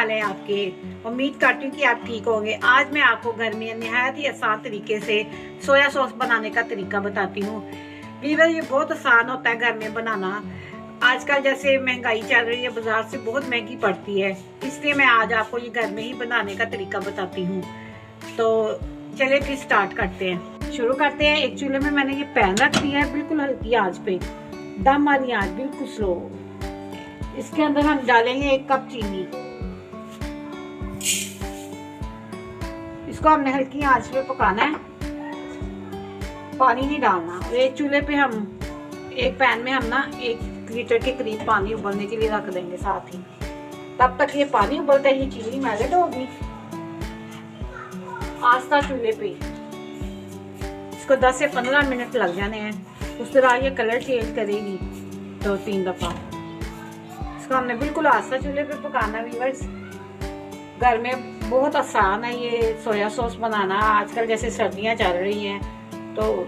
हाल है आपके? उम्मीद करती हूँ कि आप ठीक होंगे। आज मैं आपको घर में निहायत ही आसान तरीके से सोया सॉस बनाने का तरीका बताती हूँ। वीवर, ये बहुत आसान होता है घर में बनाना। आजकल जैसे महंगाई चल रही है, बाजार से बहुत महंगी पड़ती है, इसलिए मैं आज आपको ये घर में ही बनाने का तरीका बताती हूँ। तो चलिए फिर स्टार्ट करते हैं, शुरू करते हैं। एक चूल्हे में मैंने ये पैन रख दिया है, बिल्कुल हल्की आंच पे, दम वाली आंच, बिल्कुल स्लो। इसके अंदर हम डालेंगे 1 कप चीनी। इसको हमने हल्की आंच पे पकाना है, पानी नहीं डालना। एक चूल्हे पे हम एक पैन में हम ना 1 लीटर के करीब पानी उबलने के लिए रख देंगे साथ ही। तब तक ये पानी उबलता है, ये चीनी मेल्ट होगी। आस्था चूल्हे पे इसको 10 से 15 मिनट लग जाने हैं। उस तरह ये कलर चेंज करेगी 2-3 दफा। इसको हमने बिल्कुल आस्था चूल्हे पे पकाना। व्यूअर्स, घर में बहुत आसान है ये सोया सॉस बनाना। आजकल जैसे सर्दियां चल रही हैं तो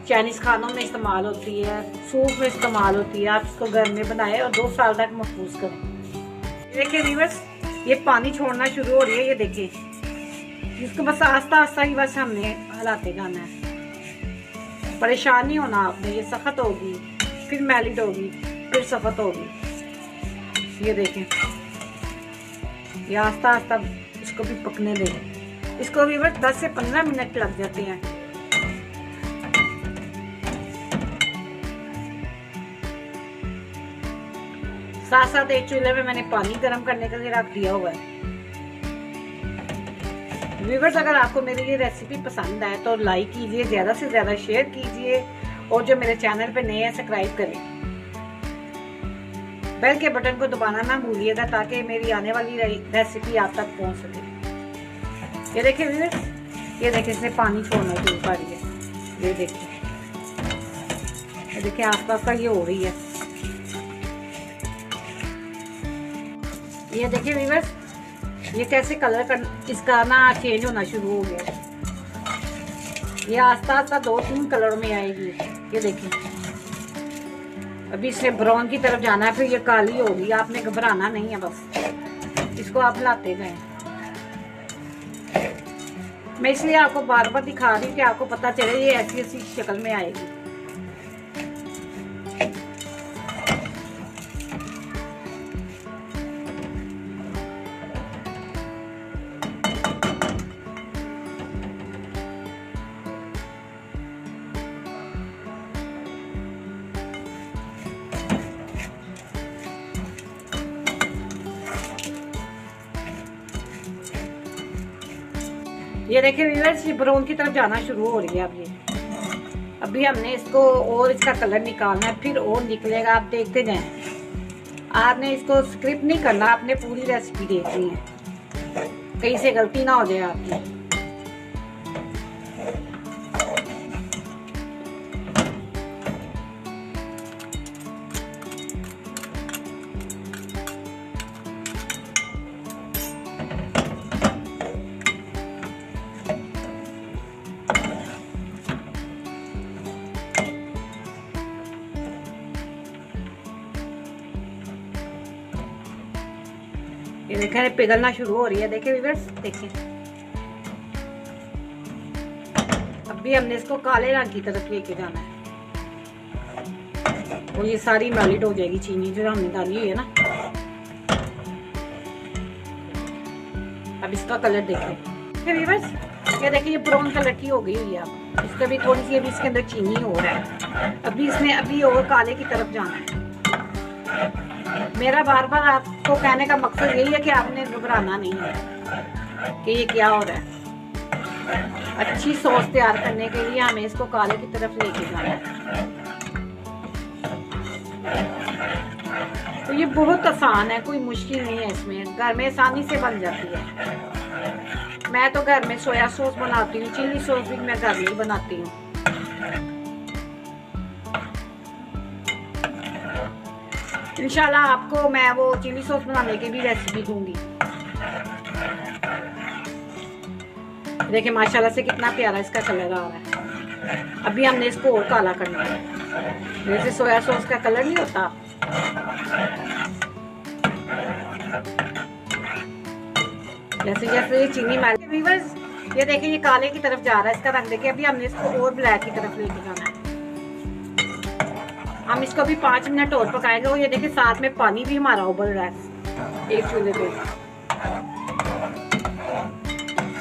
चाइनीज खानों में इस्तेमाल होती है, सूप में इस्तेमाल होती है। आप इसको घर में बनाएं और 2 साल तक महफूज करें। देखिए व्यूअर्स, ये पानी छोड़ना शुरू हो रही है, ये देखिए। इसको बस आस्ता आस्ता ही बस हमने हलाते जाना है। परेशान नहीं होना आपने। ये सख्त होगी, फिर मेल्ट होगी, फिर सख्त होगी। ये देखें, ये आस्ता आस्ता इसको भी पकने दें। इसको भी बस 10 से 15 मिनट लग जाते हैं। साथ साथ एक चूल्हे में मैंने पानी गर्म करने के लिए रख दिया हुआ है। व्यूअर्स, अगर आपको मेरी ये रेसिपी पसंद आए तो लाइक कीजिए, ज़्यादा से ज़्यादा शेयर कीजिए, और जो मेरे चैनल पे नए हैं सब्सक्राइब करें। बेल के बटन को दबाना ना भूलिएगा ताकि मेरी आने वाली रेसिपी आप तक पहुंच सके। ये देखिए व्यूअर्स, ये देखिए इसने पानी छोड़ना शुरू कर दिया। ये देखिए, ये देखिए आसपास का ये हो रही है। ये देखिए व्यूअर्स, ये कैसे कलर इसका ना चेंज होना शुरू हो गया। ये आस्ता आस्ता 2-3 कलर में आएगी। ये देखिए, अभी इसने ब्राउन की तरफ जाना है, फिर ये काली होगी। आपने घबराना नहीं है, बस इसको आप हिलाते जाएं। मैं इसलिए आपको बार बार दिखा रही हूँ कि आपको पता चले ये ऐसी ऐसी शक्ल में आएगी। ये देखिए व्यूअर्स, ये ब्राउन की तरफ जाना शुरू हो रही है। अभी हमने इसको और इसका कलर निकालना है, फिर और निकलेगा। आप देखते जाएं। आपने इसको स्किप नहीं करना, आपने पूरी रेसिपी देखनी है, कहीं से गलती ना हो जाए आपकी। ये देखिए पिघलना शुरू हो रही है। देखिए व्यूअर्स, देखिए अभी हमने इसको काले रंग की तरफ लेके जाना है और ये सारी मेल्ट हो जाएगी चीनी जो हमने डाली हुई है ना। अब इसका कलर देखिए व्यूअर्स, ये देखिए ये ब्राउन कलर की हो गई हुई है। अब इसका भी थोड़ी सी अभी इसके अंदर चीनी हो रहा है। अभी इसमें अभी और काले की तरफ जाना है। मेरा बार बार आपको कहने का मकसद यही है कि आपने घबराना नहीं है कि ये क्या हो रहा है। अच्छी सॉस तैयार करने के लिए हमें इसको काले की तरफ लेके जाना है। तो ये बहुत आसान है, कोई मुश्किल नहीं है इसमें, घर में आसानी से बन जाती है। मैं तो घर में सोया सॉस बनाती हूँ, चिली सॉस भी मैं घर में ही बनाती हूँ। इंशाल्लाह आपको मैं वो चिली सॉस बनाने की भी रेसिपी दूंगी। देखिए माशाल्लाह से कितना प्यारा इसका कलर आ रहा है। अभी हमने इसको और काला करना है, जैसे सोया सॉस का कलर नहीं होता। जैसे जैसे ये चीनी मेल्ट, व्यूअर्स ये देखिए ये काले की तरफ जा रहा है इसका रंग। देखिए अभी हमने इसको और ब्लैक की तरफ लेके जाना है। हम इसको अभी 5 मिनट और पकाएंगे। और ये देखिए साथ में पानी भी हमारा उबल रहा है एक चूल्हे पे।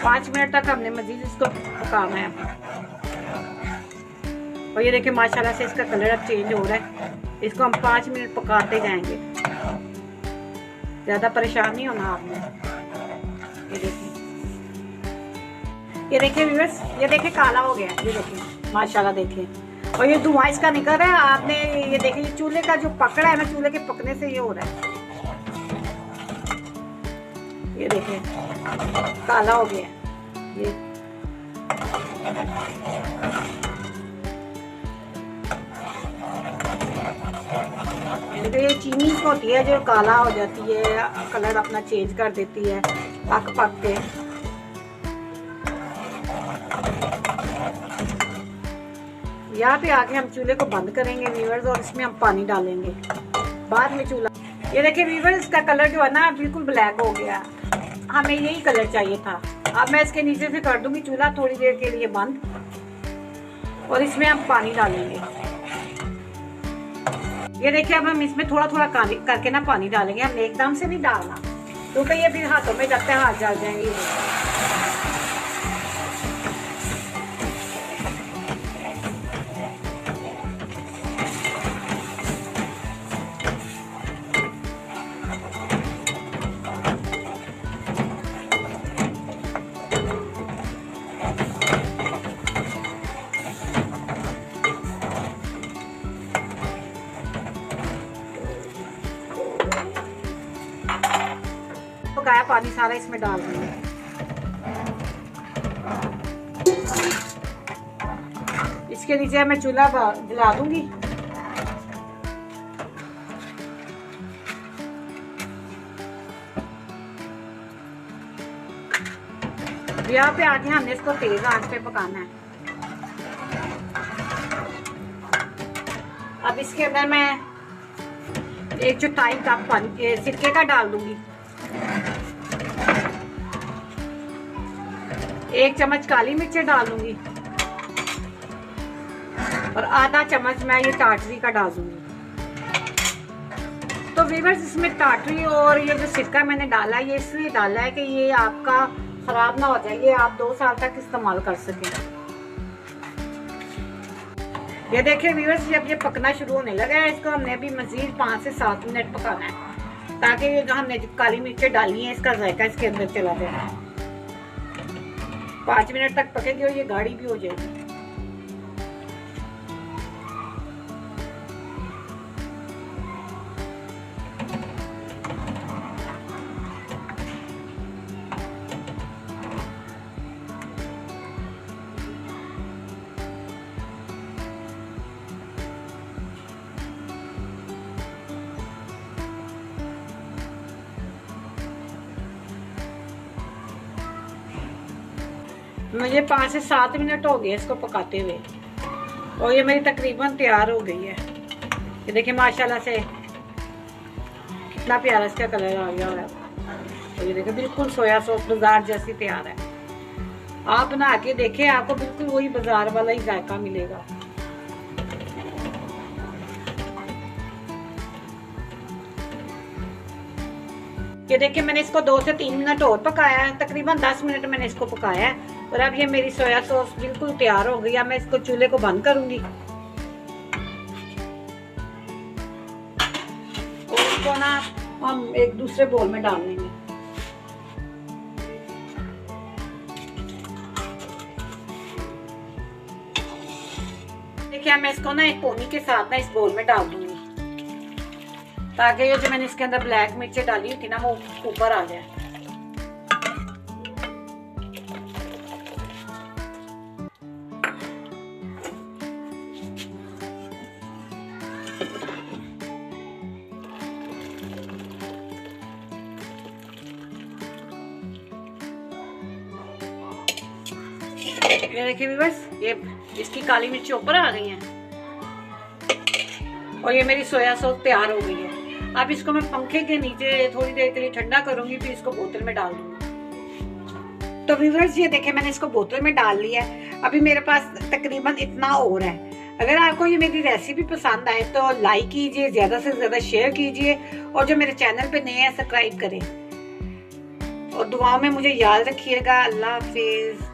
5 मिनट तक हमने मजीद इसको पकाना है। और ये देखिए माशाल्लाह से इसका कलर अब चेंज हो रहा है। इसको हम 5 मिनट पकाते जाएंगे, ज्यादा परेशान नहीं होना आपने। ये देखिए व्यूअर्स, ये देखिए काला हो गया, ये देखिए माशाल्लाह देखिए। और ये धुआं इसका निकल रहा है आपने। ये देखिए चूल्हे का जो पकड़ा है ना, चूल्हे के पकने से ये हो रहा है। ये देखिए काला हो गया ये। ये चीनी होती है जो काला हो जाती है, कलर अपना चेंज कर देती है पक पक के। यहाँ पे आके हम चूल्हे को बंद करेंगे व्यूअर्स, और इसमें हम पानी डालेंगे बाद में चूल्हा। ये देखिए व्यूअर्स का कलर जो है ना बिल्कुल ब्लैक हो गया। हमें यही कलर चाहिए था। अब मैं इसके नीचे से कर दूंगी चूल्हा थोड़ी देर के लिए बंद, और इसमें हम पानी डालेंगे। ये देखिए अब हम इसमें थोड़ा थोड़ा करके ना पानी डालेंगे। हम एकदम से नहीं डालना, क्योंकि ये फिर हाथों में लगता है, हाथ जल जाएंगे। पकाया पानी सारा इसमें डाल देंगे। इसके नीचे मैं चूल्हा जला दूंगी। यहाँ पे आके हमने इसको तेज आंच पे पकाना है। अब इसके अंदर मैं 1 चौथाई कप पानी सिरके का डाल दूंगी। 1 चम्मच काली मिर्च डाल दूंगी, और आधा चम्मच मैं ये टाटरी का डाल दूंगी। तो व्यूअर्स इसमें टाटरी और ये जो सिरका मैंने डाला है, ये इसलिए डाला है कि ये आपका खराब ना हो जाए, ये आप 2 साल तक इस्तेमाल कर सकें। ये देखिए व्यूअर्स जब ये पकना शुरू होने लगा है, इसको हमने अभी मजीद 5 से 7 मिनट पकाना है, ताकि ये जो हमने काली मिर्चें डाली हैं इसका जायका इसके अंदर चला जाए। 5 मिनट तक पकेगी और ये गाढ़ी भी हो जाएगी। मुझे 5 से 7 मिनट हो गए इसको पकाते हुए, और ये मेरी तकरीबन तैयार हो गई है। ये देखिए माशाल्लाह से कितना प्यारा इसका कलर आ गया है। तो ये देखिए बिल्कुल सोया सॉस बाजार जैसी तैयार है। आप बना के देखें, आपको बिल्कुल वही बाजार वाला ही जायका मिलेगा। ये देखिए मैंने इसको 2 से 3 मिनट और पकाया है। तकरीबन 10 मिनट मैंने इसको पकाया है, और अब ये मेरी सोया सॉस बिल्कुल तैयार हो गई है। मैं इसको चूल्हे को बंद करूंगी और इसको ना हम एक दूसरे बोल में डाल लेंगे। देखिए मैं इसको ना एक कोनी के साथ ना इस बोल में डाल दूंगी, ताकि ये जो मैंने इसके अंदर ब्लैक मिर्चें डाली थी ना वो ऊपर आ जाए। ये देखिए व्यूअर्स, ये इसकी काली मिर्ची ऊपर आ गई हैं, और ये मेरी सोया सॉस तैयार हो गई है। अब इसको मैं पंखे के नीचे थोड़ी देर के लिए ठंडा करूंगी, फिर इसको बोतल में डाल दूंगी। तो व्यूअर्स ये देखें मैंने इसको बोतल में डाल लिया है। अभी मेरे पास तकरीबन इतना और है। अगर आपको ये मेरी रेसिपी पसंद आए तो लाइक कीजिए, ज्यादा से ज्यादा शेयर कीजिए, और जो मेरे चैनल पे नए हैं सब्सक्राइब करें, और दुआओं में मुझे याद रखिएगा। अल्लाह हाफिज।